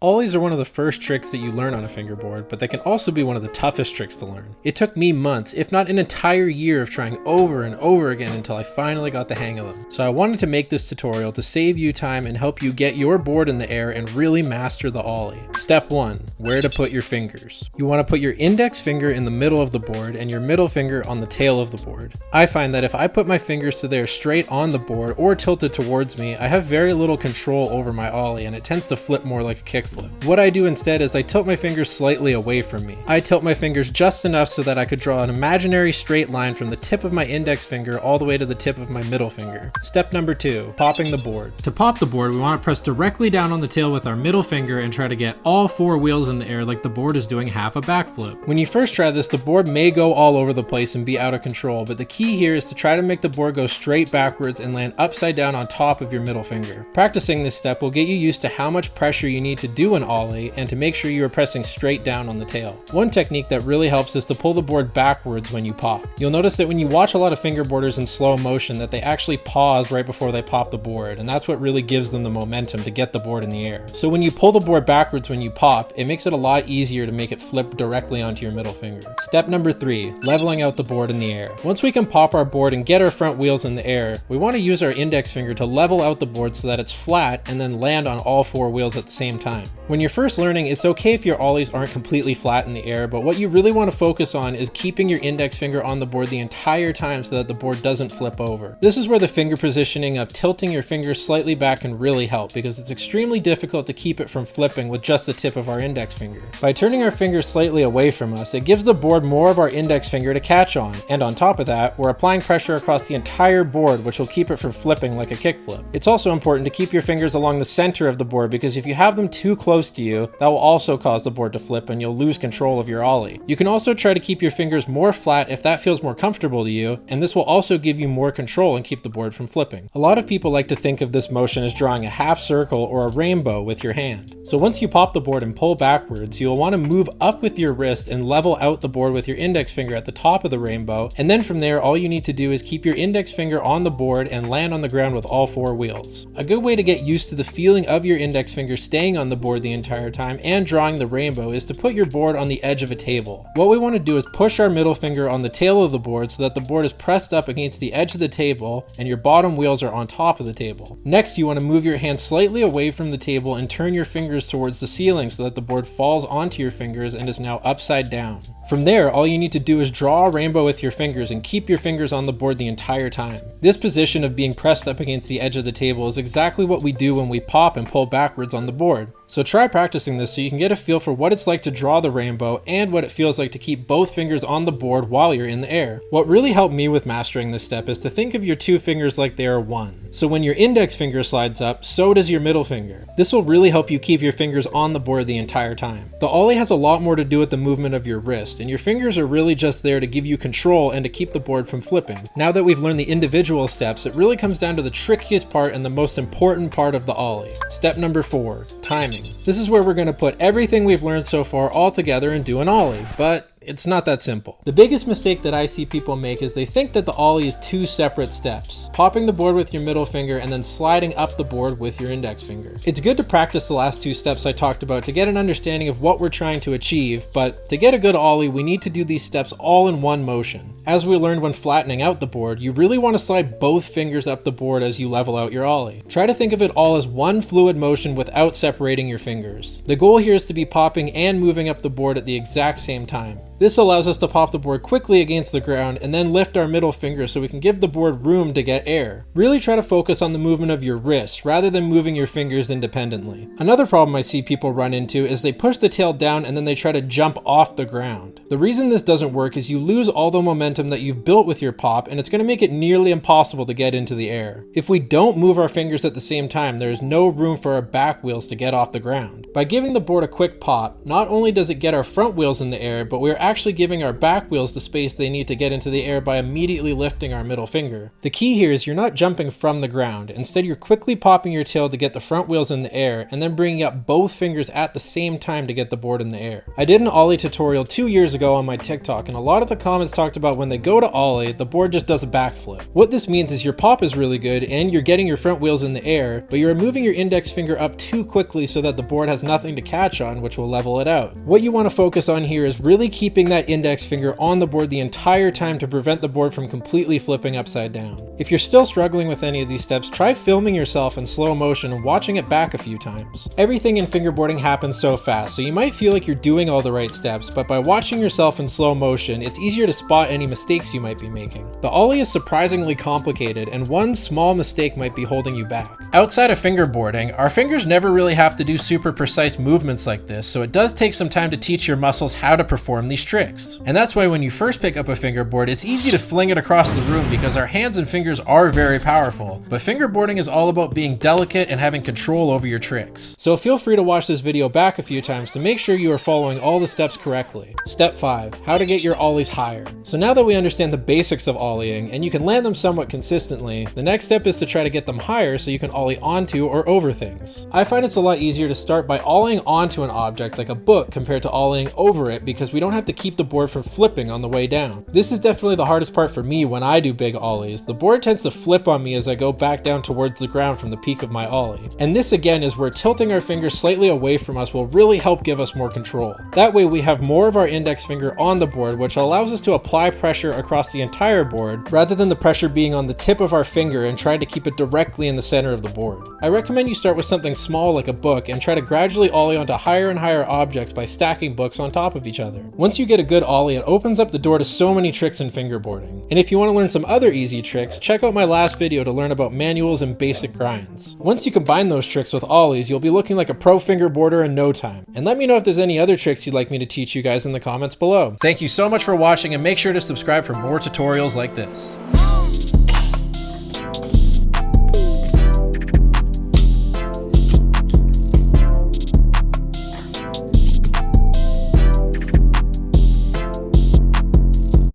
Ollies are one of the first tricks that you learn on a fingerboard, but they can also be one of the toughest tricks to learn. It took me months, if not an entire year of trying over and over again until I finally got the hang of them. So I wanted to make this tutorial to save you time and help you get your board in the air and really master the ollie. Step 1. Where to put your fingers. You want to put your index finger in the middle of the board and your middle finger on the tail of the board. I find that if I put my fingers to there straight on the board or tilted towards me, I have very little control over my ollie and it tends to flip more like a kickflip. What I do instead is I tilt my fingers slightly away from me. I tilt my fingers just enough so that I could draw an imaginary straight line from the tip of my index finger all the way to the tip of my middle finger. Step number 2, popping the board. To pop the board, we want to press directly down on the tail with our middle finger and try to get all 4 wheels in the air like the board is doing half a backflip. When you first try this, the board may go all over the place and be out of control, but the key here is to try to make the board go straight backwards and land upside down on top of your middle finger. Practicing this step will get you used to how much pressure you need to do an ollie and to make sure you are pressing straight down on the tail. One technique that really helps is to pull the board backwards when you pop. You'll notice that when you watch a lot of fingerboarders in slow motion that they actually pause right before they pop the board, and that's what really gives them the momentum to get the board in the air. So when you pull the board backwards when you pop, it makes it a lot easier to make it flip directly onto your middle finger. Step number 3, leveling out the board in the air. Once we can pop our board and get our front wheels in the air, we want to use our index finger to level out the board so that it's flat and then land on all 4 wheels at the same time. When you're first learning, it's okay if your ollies aren't completely flat in the air, but what you really want to focus on is keeping your index finger on the board the entire time so that the board doesn't flip over. This is where the finger positioning of tilting your fingers slightly back can really help, because it's extremely difficult to keep it from flipping with just the tip of our index finger. By turning our fingers slightly away from us, it gives the board more of our index finger to catch on, and on top of that, we're applying pressure across the entire board, which will keep it from flipping like a kickflip. It's also important to keep your fingers along the center of the board, because if you have them too close to you, that will also cause the board to flip and you'll lose control of your ollie. You can also try to keep your fingers more flat if that feels more comfortable to you, and this will also give you more control and keep the board from flipping. A lot of people like to think of this motion as drawing a half circle or a rainbow with your hand. So once you pop the board and pull backwards, you'll want to move up with your wrist and level out the board with your index finger at the top of the rainbow, and then from there all you need to do is keep your index finger on the board and land on the ground with all 4 wheels. A good way to get used to the feeling of your index finger staying on the board the entire time and drawing the rainbow is to put your board on the edge of a table. What we want to do is push our middle finger on the tail of the board so that the board is pressed up against the edge of the table and your bottom wheels are on top of the table. Next, you want to move your hand slightly away from the table and turn your fingers towards the ceiling so that the board falls onto your fingers and is now upside down. From there, all you need to do is draw a rainbow with your fingers and keep your fingers on the board the entire time. This position of being pressed up against the edge of the table is exactly what we do when we pop and pull backwards on the board. So try practicing this so you can get a feel for what it's like to draw the rainbow and what it feels like to keep both fingers on the board while you're in the air. What really helped me with mastering this step is to think of your 2 fingers like they are one. So when your index finger slides up, so does your middle finger. This will really help you keep your fingers on the board the entire time. The ollie has a lot more to do with the movement of your wrist, and your fingers are really just there to give you control and to keep the board from flipping. Now that we've learned the individual steps, it really comes down to the trickiest part and the most important part of the ollie. Step number 4, timing. This is where we're going to put everything we've learned so far all together and do an ollie, but it's not that simple. The biggest mistake that I see people make is they think that the ollie is 2 separate steps, popping the board with your middle finger and then sliding up the board with your index finger. It's good to practice the last 2 steps I talked about to get an understanding of what we're trying to achieve, but to get a good ollie, we need to do these steps all in one motion. As we learned when flattening out the board, you really want to slide both fingers up the board as you level out your ollie. Try to think of it all as one fluid motion without separating your fingers. The goal here is to be popping and moving up the board at the exact same time. This allows us to pop the board quickly against the ground and then lift our middle finger so we can give the board room to get air. Really try to focus on the movement of your wrists rather than moving your fingers independently. Another problem I see people run into is they push the tail down and then they try to jump off the ground. The reason this doesn't work is you lose all the momentum that you've built with your pop, and it's going to make it nearly impossible to get into the air. If we don't move our fingers at the same time, there is no room for our back wheels to get off the ground. By giving the board a quick pop, not only does it get our front wheels in the air, but we're actually giving our back wheels the space they need to get into the air by immediately lifting our middle finger. The key here is you're not jumping from the ground. Instead, you're quickly popping your tail to get the front wheels in the air and then bringing up both fingers at the same time to get the board in the air. I did an ollie tutorial 2 years ago on my TikTok, and a lot of the comments talked about when when they go to ollie, the board just does a backflip. What this means is your pop is really good and you're getting your front wheels in the air, but you're moving your index finger up too quickly so that the board has nothing to catch on, which will level it out. What you want to focus on here is really keeping that index finger on the board the entire time to prevent the board from completely flipping upside down. If you're still struggling with any of these steps, try filming yourself in slow motion and watching it back a few times. Everything in fingerboarding happens so fast, so you might feel like you're doing all the right steps, but by watching yourself in slow motion, it's easier to spot any mistakes you might be making. The ollie is surprisingly complicated, and one small mistake might be holding you back. Outside of fingerboarding, our fingers never really have to do super precise movements like this, so it does take some time to teach your muscles how to perform these tricks. And that's why when you first pick up a fingerboard, it's easy to fling it across the room because our hands and fingers are very powerful, but fingerboarding is all about being delicate and having control over your tricks. So feel free to watch this video back a few times to make sure you are following all the steps correctly. Step 5, how to get your ollies higher. So now that we understand the basics of ollieing and you can land them somewhat consistently, the next step is to try to get them higher so you can ollie onto or over things. I find it's a lot easier to start by ollieing onto an object like a book compared to ollieing over it because we don't have to keep the board from flipping on the way down. This is definitely the hardest part for me when I do big ollies. The board tends to flip on me as I go back down towards the ground from the peak of my ollie. And this again is where tilting our fingers slightly away from us will really help give us more control. That way we have more of our index finger on the board, which allows us to apply pressure across the entire board rather than the pressure being on the tip of our finger and trying to keep it directly in the center of the board. I recommend you start with something small like a book and try to gradually ollie onto higher and higher objects by stacking books on top of each other. Once you get a good ollie, it opens up the door to so many tricks in fingerboarding. And if you want to learn some other easy tricks, check out my last video to learn about manuals and basic grinds. Once you combine those tricks with ollies, you'll be looking like a pro fingerboarder in no time. And let me know if there's any other tricks you'd like me to teach you guys in the comments below. Thank you so much for watching, and make sure to subscribe for more tutorials like this.